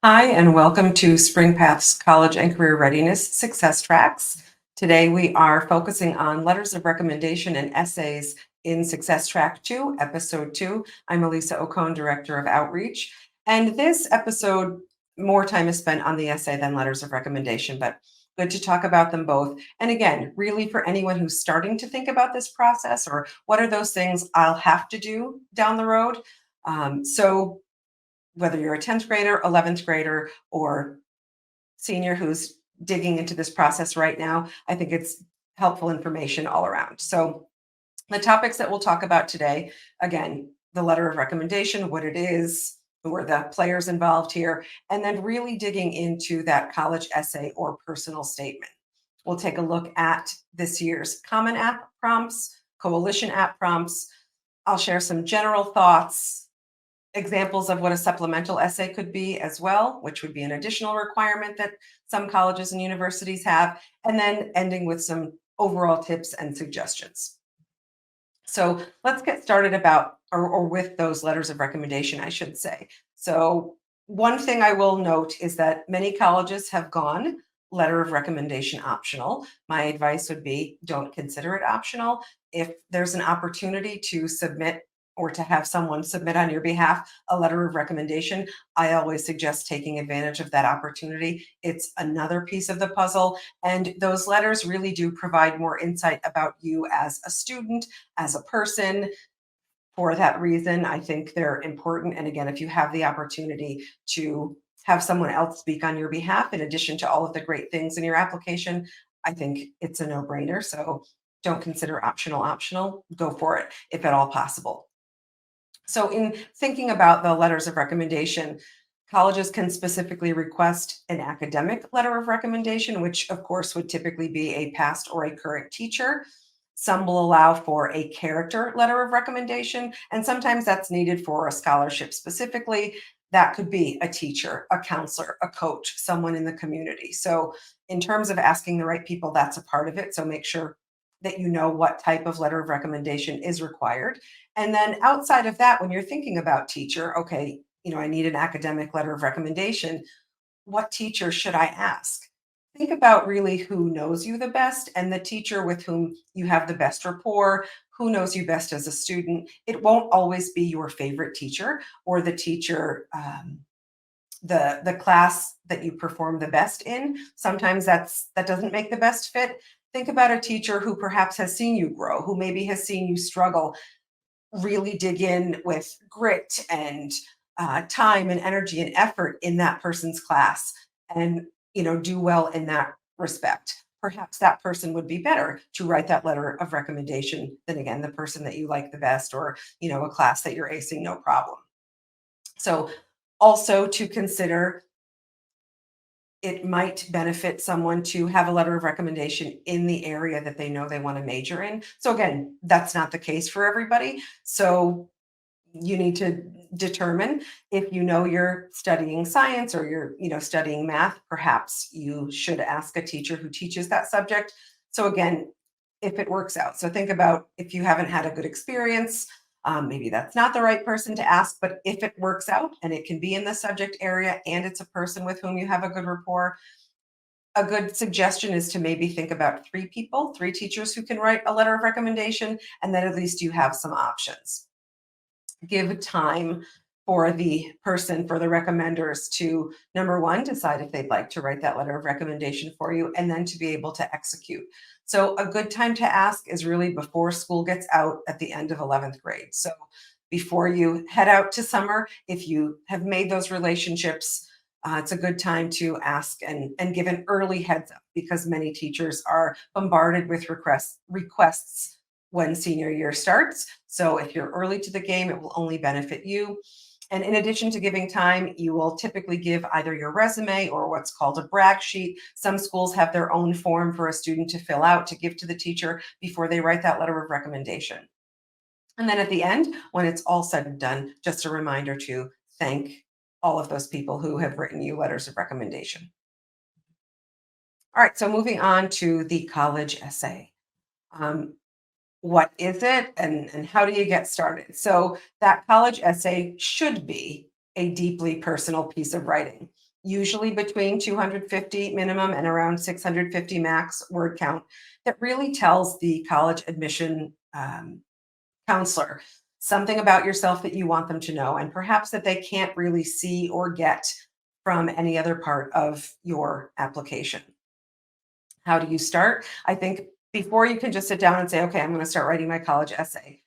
Hi, and welcome to Spring Path's College and Career Readiness Success Tracks. Today, we are focusing on letters of recommendation and essays in Success Track 2, Episode 2. I'm Elisa Ocone, Director of Outreach. And this episode, more time is spent on the essay than letters of recommendation, but good to talk about them both. And again, really for anyone who's starting to think about this process or what are those things I'll have to do down the road. So whether you're a 10th grader, 11th grader, or senior who's digging into this process right now, I think it's helpful information all around. So, the topics that we'll talk about today, again, the letter of recommendation, what it is, who are the players involved here, and then really digging into that college essay or personal statement. We'll take a look at this year's Common App prompts, Coalition App prompts. I'll share some general thoughts, examples of what a supplemental essay could be as well, which would be an additional requirement that some colleges and universities have, and then ending with some overall tips and suggestions. So let's get started about or with those letters of recommendation, I should say. So one thing I will note is that many colleges have gone letter of recommendation optional. My advice would be don't consider it optional. If there's an opportunity to submit or to have someone submit on your behalf a letter of recommendation, I always suggest taking advantage of that opportunity. It's another piece of the puzzle, and those letters really do provide more insight about you as a student, as a person. For that reason, I think they're important. And again, if you have the opportunity to have someone else speak on your behalf, in addition to all of the great things in your application, I think it's a no brainer. So don't consider optional. Go for it if at all possible. So, in thinking about the letters of recommendation, colleges can specifically request an academic letter of recommendation, which of course would typically be a past or a current teacher. Some will allow for a character letter of recommendation, and sometimes that's needed for a scholarship specifically. That could be a teacher, a counselor, a coach, someone in the community. So, in terms of asking the right people, that's a part of it. So, make sure that you know what type of letter of recommendation is required. And then outside of that, when you're thinking about teacher, okay, I need an academic letter of recommendation. What teacher should I ask? Think about really who knows you the best and the teacher with whom you have the best rapport, who knows you best as a student. It won't always be your favorite teacher or the teacher, the class that you perform the best in. Sometimes that doesn't make the best fit. Think about a teacher who perhaps has seen you grow, who maybe has seen you struggle, really dig in with grit and time and energy and effort in that person's class, and do well in that respect. Perhaps that person would be better to write that letter of recommendation than, again, the person that you like the best, or a class that you're acing no problem. So also to consider, it might benefit someone to have a letter of recommendation in the area that they know they want to major in. So again, that's not the case for everybody. So you need to determine, if you know you're studying science or you're studying math, perhaps you should ask a teacher who teaches that subject. So again, if it works out, so think about, if you haven't had a good experience, maybe that's not the right person to ask. But if it works out and it can be in the subject area and it's a person with whom you have a good rapport, a good suggestion is to maybe think about three teachers who can write a letter of recommendation, and then at least you have some options. Give time for the person, for the recommenders, to, number one, decide if they'd like to write that letter of recommendation for you, and then to be able to execute. So a good time to ask is really before school gets out at the end of 11th grade. So before you head out to summer, if you have made those relationships, it's a good time to ask and give an early heads up, because many teachers are bombarded with requests when senior year starts. So if you're early to the game, it will only benefit you. And in addition to giving time, you will typically give either your resume or what's called a brag sheet. Some schools have their own form for a student to fill out to give to the teacher before they write that letter of recommendation. And then at the end, when it's all said and done, just a reminder to thank all of those people who have written you letters of recommendation. All right, so moving on to the college essay. Um, what is it, and how do you get started? So that college essay should be a deeply personal piece of writing. usually between 250 minimum and around 650 max word count, that really tells the college admission counselor something about yourself that you want them to know, and perhaps that they can't really see or get from any other part of your application. How do you start? I think before you can just sit down and say, okay, I'm going to start writing my college essay.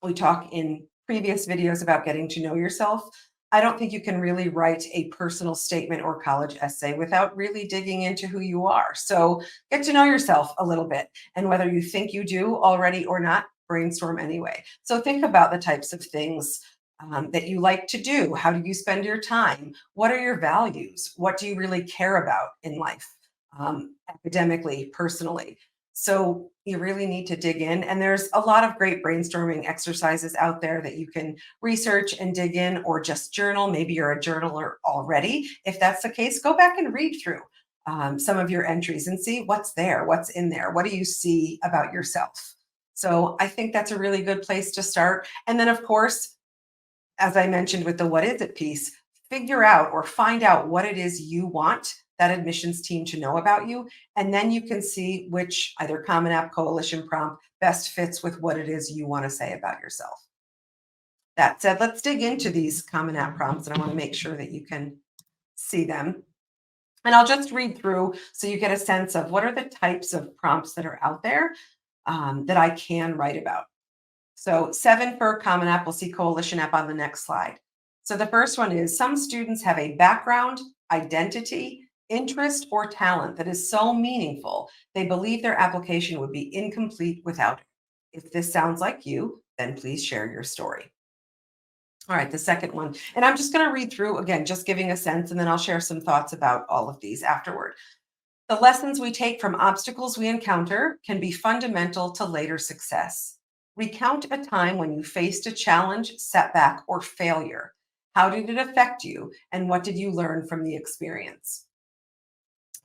We talk in previous videos about getting to know yourself. I don't think you can really write a personal statement or college essay without really digging into who you are. So get to know yourself a little bit. And whether you think you do already or not, brainstorm anyway. So think about the types of things that you like to do. How do you spend your time? What are your values? What do you really care about in life? Academically, personally. So you really need to dig in. And there's a lot of great brainstorming exercises out there that you can research and dig in or just journal. Maybe you're a journaler already. If that's the case, go back and read through some of your entries and see what's there, what's in there. What do you see about yourself? So I think that's a really good place to start. And then, of course, as I mentioned with the what is it piece, figure out or find out what it is you want that admissions team to know about you. And then you can see which either Common App coalition prompt best fits with what it is you want to say about yourself. That said, let's dig into these Common App prompts, and I want to make sure that you can see them. And I'll just read through so you get a sense of what are the types of prompts that are out there that I can write about. So 7 for Common App, we'll see Coalition App on the next slide. So the first one is some students have a background, identity, interest, or talent that is so meaningful, they believe their application would be incomplete without it. If this sounds like you, then please share your story. All right, the second one. And I'm just going to read through again, just giving a sense, and then I'll share some thoughts about all of these afterward. The lessons we take from obstacles we encounter can be fundamental to later success. Recount a time when you faced a challenge, setback, or failure. How did it affect you, and what did you learn from the experience?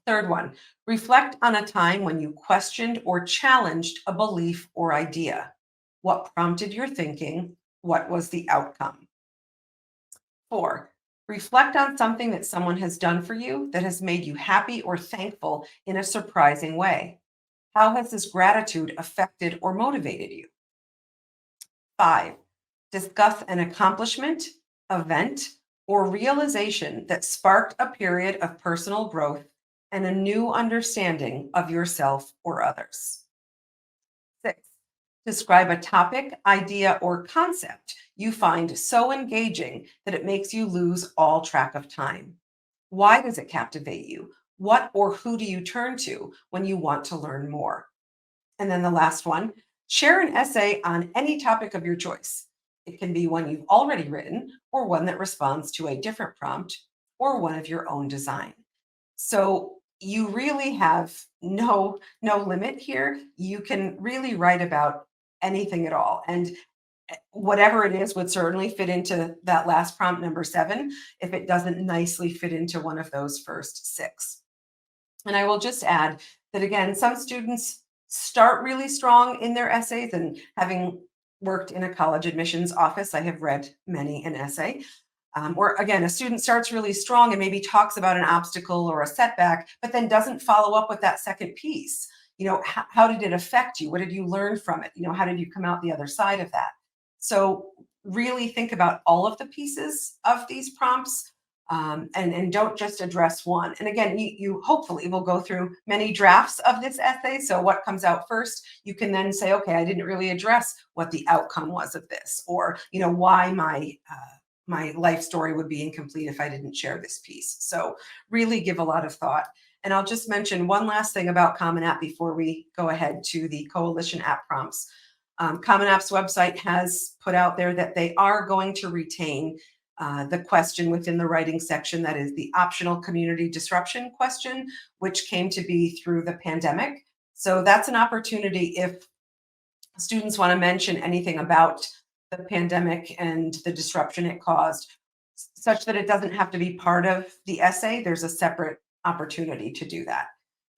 Third one, reflect on a time when you questioned or challenged a belief or idea. What prompted your thinking? What was the outcome? 4, reflect on something that someone has done for you that has made you happy or thankful in a surprising way. How has this gratitude affected or motivated you? 5, discuss an accomplishment, event, or realization that sparked a period of personal growth and a new understanding of yourself or others. 6, describe a topic, idea, or concept you find so engaging that it makes you lose all track of time. Why does it captivate you? What or who do you turn to when you want to learn more? And then the last one, share an essay on any topic of your choice. It can be one you've already written, or one that responds to a different prompt, or one of your own design. So you really have no limit here. You can really write about anything at all. And whatever it is would certainly fit into that last prompt, number 7, if it doesn't nicely fit into one of those first 6. And I will just add that again, some students start really strong in their essays, and having worked in a college admissions office, I have read many an essay. Or again, a student starts really strong and maybe talks about an obstacle or a setback, but then doesn't follow up with that second piece. How did it affect you? What did you learn from it? How did you come out the other side of that? So really think about all of the pieces of these prompts, and don't just address one. And again, you hopefully will go through many drafts of this essay. So what comes out first, you can then say, okay, I didn't really address what the outcome was of this, or why my life story would be incomplete if I didn't share this piece. So really give a lot of thought. And I'll just mention one last thing about Common App before we go ahead to the Coalition App prompts. Common App's website has put out there that they are going to retain the question within the writing section that is the optional community disruption question, which came to be through the pandemic. So that's an opportunity if students want to mention anything about the pandemic and the disruption it caused, such that it doesn't have to be part of the essay. There's a separate opportunity to do that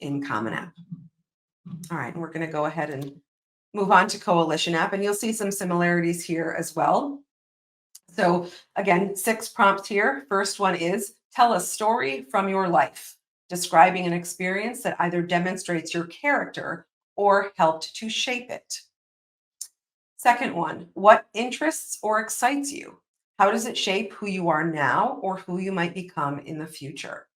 in Common App. All right, and we're going to go ahead and move on to Coalition App, and you'll see some similarities here as well. So again, 6 prompts here. First one is Tell a story from your life, describing an experience that either demonstrates your character or helped to shape it. Second one, what interests or excites you? How does it shape who you are now or who you might become in the future?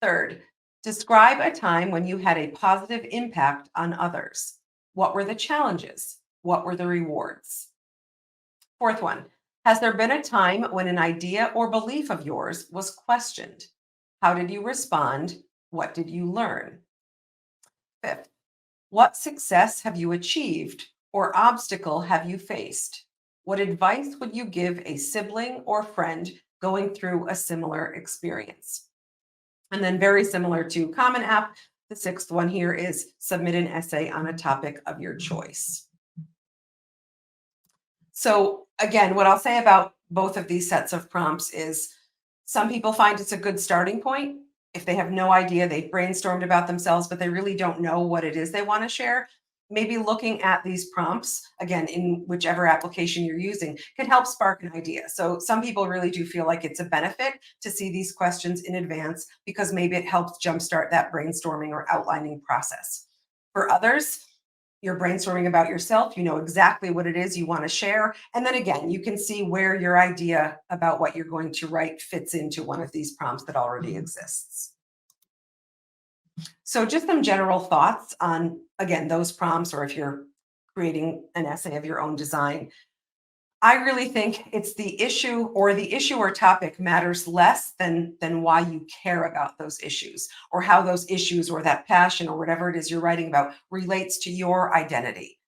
Third, describe a time when you had a positive impact on others. What were the challenges? What were the rewards? Fourth one, has there been a time when an idea or belief of yours was questioned? How did you respond? What did you learn? Fifth, what success have you achieved or obstacle have you faced? What advice would you give a sibling or friend going through a similar experience? And then, very similar to Common App, the sixth one here is submit an essay on a topic of your choice. So, again, what I'll say about both of these sets of prompts is some people find it's a good starting point. If they have no idea, they've brainstormed about themselves, but they really don't know what it is they want to share. Maybe looking at these prompts, again, in whichever application you're using, can help spark an idea. So, some people really do feel like it's a benefit to see these questions in advance because maybe it helps jumpstart that brainstorming or outlining process. For others, you're brainstorming about yourself, you know exactly what it is you want to share. And then again, you can see where your idea about what you're going to write fits into one of these prompts that already exists. So, just some general thoughts on, again, those prompts, or if you're creating an essay of your own design. I really think it's the issue or topic matters less than why you care about those issues, or how those issues or that passion or whatever it is you're writing about relates to your identity,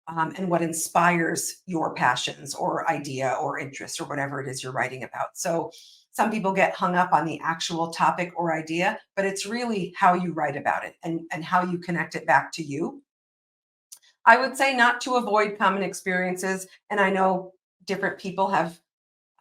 and what inspires your passions or idea or interest or whatever it is you're writing about. So some people get hung up on the actual topic or idea, but it's really how you write about it and how you connect it back to you. I would say not to avoid common experiences. And I know different people have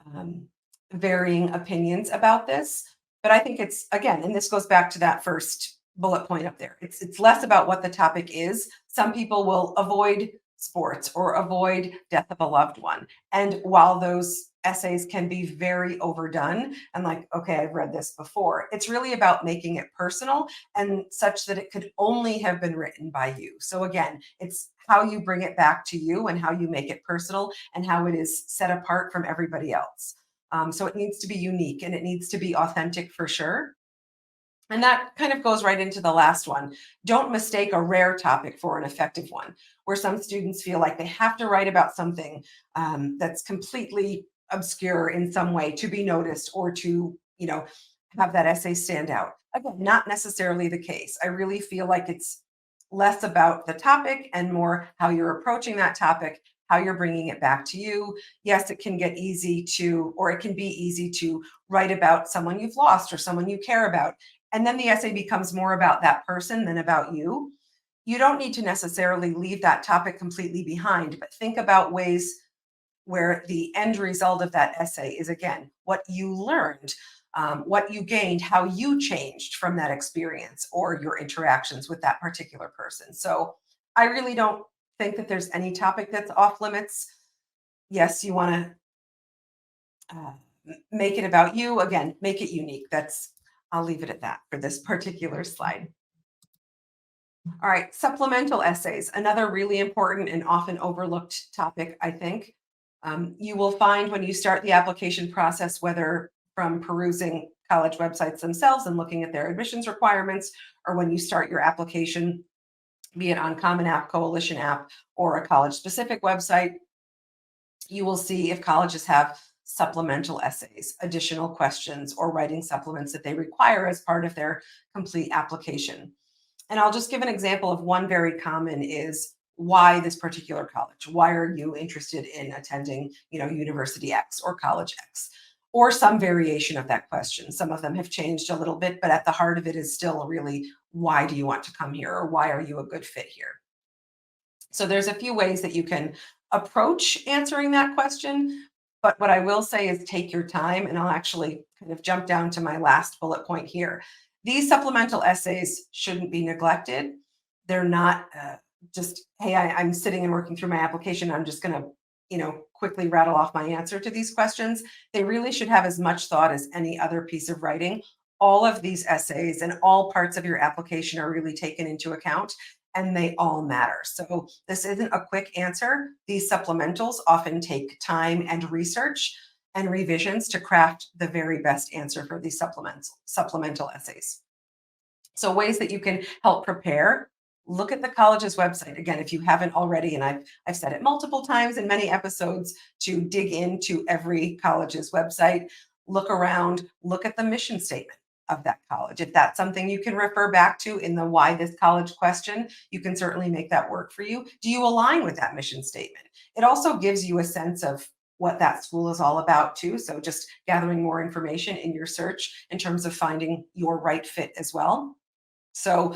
um, varying opinions about this. But I think it's, again, and this goes back to that first bullet point up there. It's less about what the topic is. Some people will avoid sports or avoid death of a loved one. And while those essays can be very overdone and like, okay, I've read this before, it's really about making it personal and such that it could only have been written by you. So again, it's how you bring it back to you and how you make it personal and how it is set apart from everybody else. So it needs to be unique and it needs to be authentic for sure. And that kind of goes right into the last one. Don't mistake a rare topic for an effective one, where some students feel like they have to write about something that's completely obscure in some way to be noticed or to, have that essay stand out. Again, not necessarily the case. I really feel like it's less about the topic and more how you're approaching that topic, how you're bringing it back to you. Yes, it can get easy to, or it can be easy to write about someone you've lost or someone you care about. And then the essay becomes more about that person than about you. You don't need to necessarily leave that topic completely behind, but think about ways where the end result of that essay is, again, what you learned, what you gained, how you changed from that experience or your interactions with that particular person. So I really don't think that there's any topic that's off limits. Yes, you want to make it about you. Again, make it unique. I'll leave it at that for this particular slide. All right, supplemental essays, another really important and often overlooked topic, I think. You will find when you start the application process, whether from perusing college websites themselves and looking at their admissions requirements, or when you start your application, be it on Common App, Coalition App, or a college specific website, you will see if colleges have supplemental essays, additional questions, or writing supplements that they require as part of their complete application. And I'll just give an example of one very common is why this particular college? Why are you interested in attending, University X or College X? Or some variation of that question. Some of them have changed a little bit, but at the heart of it is still really why do you want to come here or why are you a good fit here? So there's a few ways that you can approach answering that question. But what I will say is take your time, and I'll actually kind of jump down to my last bullet point here. These supplemental essays shouldn't be neglected. They're not just, hey, I'm sitting and working through my application. I'm just going to, quickly rattle off my answer to these questions. They really should have as much thought as any other piece of writing. All of these essays and all parts of your application are really taken into account, and they all matter. So this isn't a quick answer. These supplementals often take time and research and revisions to craft the very best answer for these supplemental essays. So ways that you can help prepare, look at the college's website. Again, if you haven't already, and I've said it multiple times in many episodes, to dig into every college's website, look around, look at the mission statement of that college. If that's something you can refer back to in the why this college question, you can certainly make that work for you. Do you align with that mission statement? It also gives you a sense of what that school is all about too. So just gathering more information in your search in terms of finding your right fit as well. So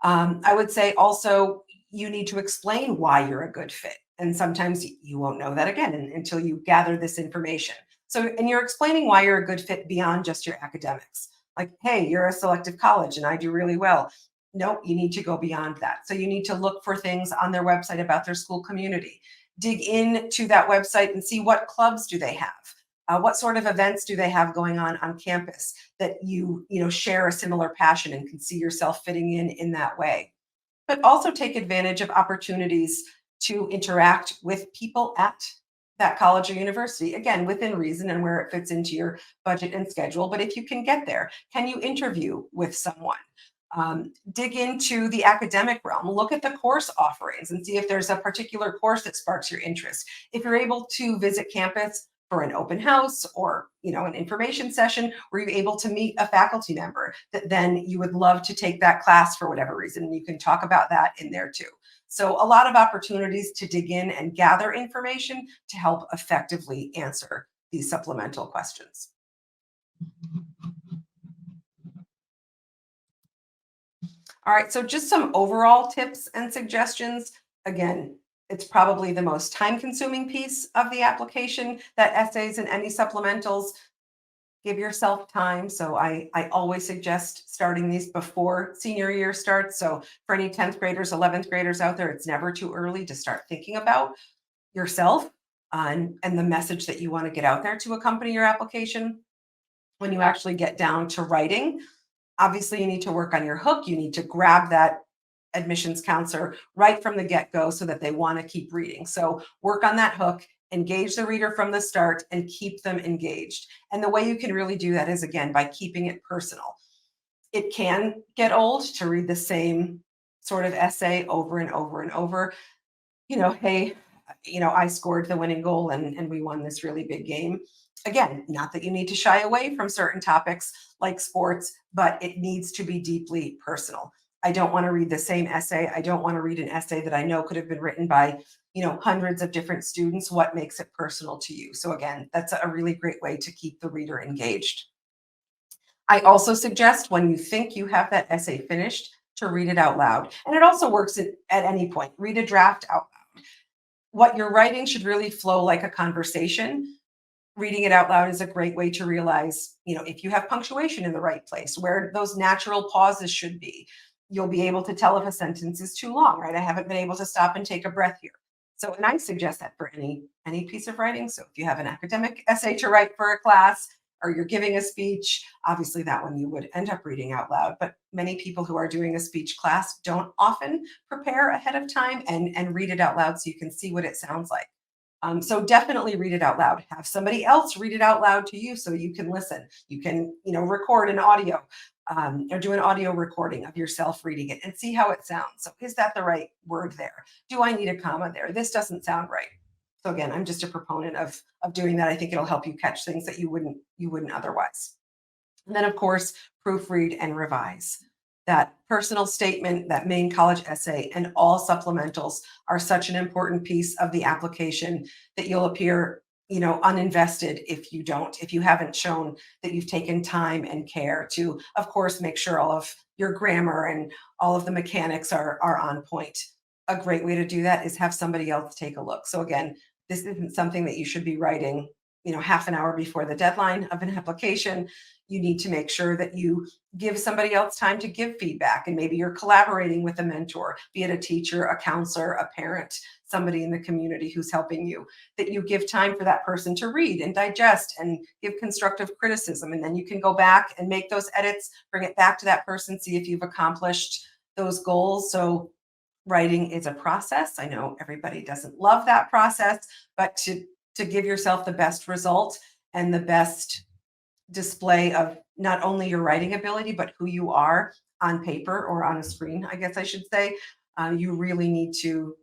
I would say also you need to explain why you're a good fit. And sometimes you won't know that again until you gather this information. So, and you're explaining why you're a good fit beyond just your academics. Like, hey, you're a selective college and I do really well. No, you need to go beyond that. So you need to look for things on their website about their school community. Dig into that website and see what clubs do they have. What sort of events do they have going on campus that you share a similar passion and can see yourself fitting in that way? But also take advantage of opportunities to interact with people at that college or university, again, within reason and where it fits into your budget and schedule. But if you can get there, can you interview with someone? Dig into the academic realm, look at the course offerings and see if there's a particular course that sparks your interest. If you're able to visit campus for an open house or an information session, were you able to meet a faculty member that then you would love to take that class for whatever reason, and you can talk about that in there too. So a lot of opportunities to dig in and gather information to help effectively answer these supplemental questions. All right, so just some overall tips and suggestions. Again, it's probably the most time consuming piece of the application, that essays and any supplementals. Give yourself time. So I always suggest starting these before senior year starts. So for any 10th graders, 11th graders out there, it's never too early to start thinking about yourself and the message that you want to get out there to accompany your application. When you actually get down to writing, obviously you need to work on your hook. You need to grab that admissions counselor right from the get-go so that they want to keep reading. So work on that hook, engage the reader from the start, and keep them engaged. And the way you can really do that is, again, by keeping it personal. It can get old to read the same sort of essay over and over and over. Hey, I scored the winning goal and we won this really big game. Again, not that you need to shy away from certain topics like sports, but it needs to be deeply personal. I don't want to read the same essay. I don't want to read an essay that I know could have been written by, hundreds of different students. What makes it personal to you? So again, that's a really great way to keep the reader engaged. I also suggest when you think you have that essay finished to read it out loud. And it also works at any point. Read a draft out loud. What you're writing should really flow like a conversation. Reading it out loud is a great way to realize, if you have punctuation in the right place, where those natural pauses should be. You'll be able to tell if a sentence is too long, right? I haven't been able to stop and take a breath here. So, and I suggest that for any piece of writing. So if you have an academic essay to write for a class or you're giving a speech, obviously that one you would end up reading out loud. But many people who are doing a speech class don't often prepare ahead of time and read it out loud so you can see what it sounds like. So definitely read it out loud. Have somebody else read it out loud to you so you can listen. You can, record an audio or do an audio recording of yourself reading it and see how it sounds. So is that the right word there? Do I need a comma there? This doesn't sound right. So again, I'm just a proponent of doing that. I think it'll help you catch things that you wouldn't otherwise. And then, of course, proofread and revise. That personal statement, that main college essay, and all supplementals are such an important piece of the application that you'll appear, uninvested if you don't, if you haven't shown that you've taken time and care to, of course, make sure all of your grammar and all of the mechanics are on point. A great way to do that is have somebody else take a look. So again, this isn't something that you should be writing, half an hour before the deadline of an application, you need to make sure that you give somebody else time to give feedback. And maybe you're collaborating with a mentor, be it a teacher, a counselor, a parent, somebody in the community who's helping you, that you give time for that person to read and digest and give constructive criticism. And then you can go back and make those edits, bring it back to that person, see if you've accomplished those goals. So writing is a process. I know everybody doesn't love that process, but to give yourself the best result and the best display of not only your writing ability, but who you are on paper or on a screen, I guess I should say, you really need to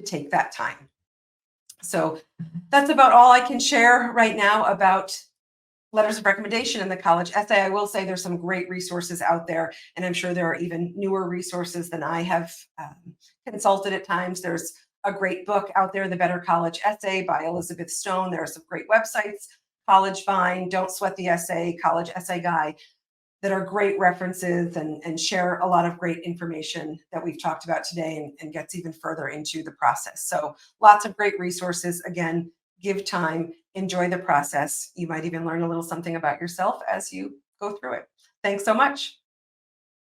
take that time. So that's about all I can share right now about letters of recommendation in the college essay. I will say there's some great resources out there, and I'm sure there are even newer resources than I have consulted at times. There's a great book out there, The Better College Essay by Elizabeth Stone. There are some great websites, College Vine, Don't Sweat the Essay, College Essay Guy, that are great references and share a lot of great information that we've talked about today and gets even further into the process. So lots of great resources. Again, give time, enjoy the process. You might even learn a little something about yourself as you go through it. Thanks so much.